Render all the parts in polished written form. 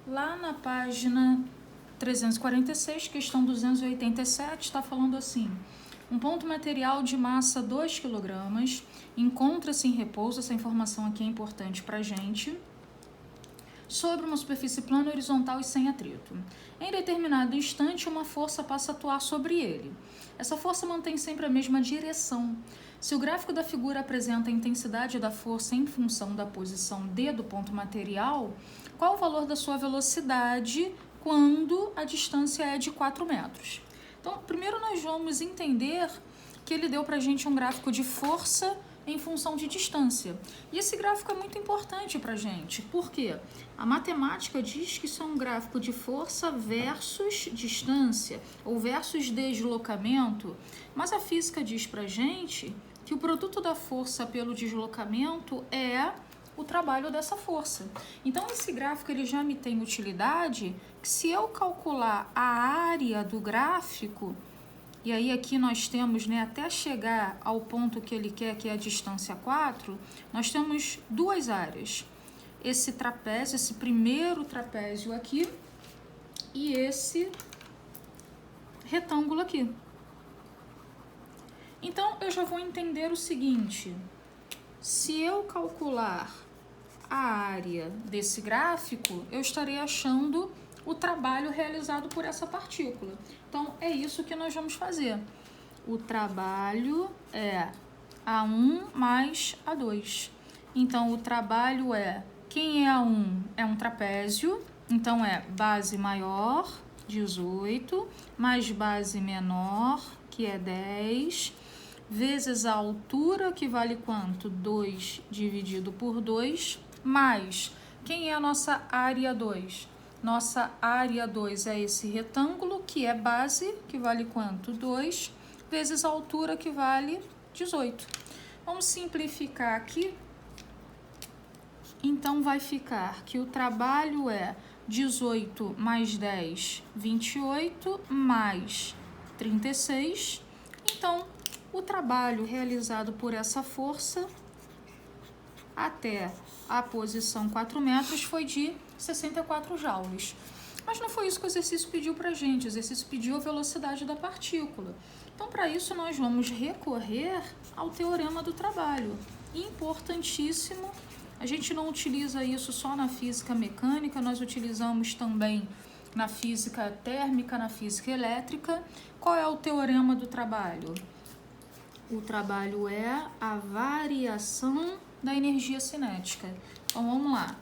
lá na página 346, questão 287, está falando assim: um ponto material de massa 2 kg encontra-se em repouso, essa informação aqui é importante para a gente, sobre uma superfície plana, horizontal e sem atrito. Em determinado instante, uma força passa a atuar sobre ele. Essa força mantém sempre a mesma direção. Se o gráfico da figura apresenta a intensidade da força em função da posição D do ponto material, qual o valor da sua velocidade quando a distância é de 4 metros? Então, primeiro nós vamos entender que ele deu para a gente um gráfico de força em função de distância. E esse gráfico é muito importante para a gente, porque a matemática diz que isso é um gráfico de força versus distância, ou versus deslocamento, mas a física diz para a gente que o produto da força pelo deslocamento é o trabalho dessa força. Então, esse gráfico ele já me tem utilidade, que se eu calcular a área do gráfico, e aí aqui nós temos, até chegar ao ponto que ele quer, que é a distância 4, nós temos duas áreas. Esse trapézio, esse primeiro trapézio aqui, e esse retângulo aqui. Então, eu já vou entender o seguinte: se eu calcular a área desse gráfico, eu estarei achando o trabalho realizado por essa partícula. Então, é isso que nós vamos fazer. O trabalho é A1 mais A2. Então, o trabalho é... Quem é A1? É um trapézio. Então, é base maior, 18, mais base menor, que é 10, vezes a altura, que vale quanto? 2 dividido por 2, mais... Quem é a nossa área 2? Nossa área 2 é esse retângulo, que é base, que vale quanto? 2, vezes a altura, que vale 18. Vamos simplificar aqui. Então, vai ficar que o trabalho é 18 mais 10, 28, mais 36. Então, o trabalho realizado por essa força até a posição 4 metros foi de 64 joules. Mas não foi isso que o exercício pediu para a gente. O exercício pediu a velocidade da partícula. Então, para isso, nós vamos recorrer ao teorema do trabalho. Importantíssimo. A gente não utiliza isso só na física mecânica, nós utilizamos também na física térmica, na física elétrica. Qual é o teorema do trabalho? O trabalho é a variação da energia cinética. Então, vamos lá.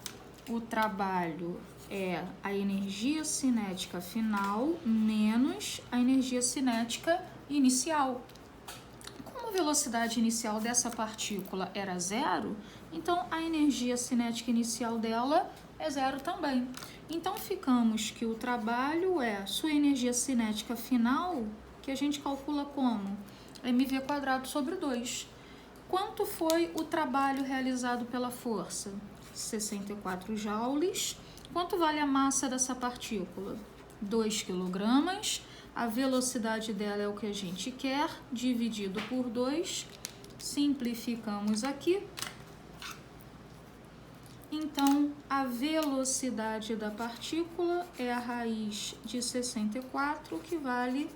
O trabalho é a energia cinética final menos a energia cinética inicial. Como a velocidade inicial dessa partícula era zero, então a energia cinética inicial dela é zero também. Então, ficamos que o trabalho é sua energia cinética final, que a gente calcula como mv² sobre 2. Quanto foi o trabalho realizado pela força? 64 joules. Quanto vale a massa dessa partícula? 2 kg. A velocidade dela é o que a gente quer, dividido por 2. Simplificamos aqui. Então, a velocidade da partícula é a raiz de 64, que vale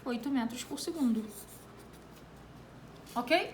8 metros por segundo. Ok?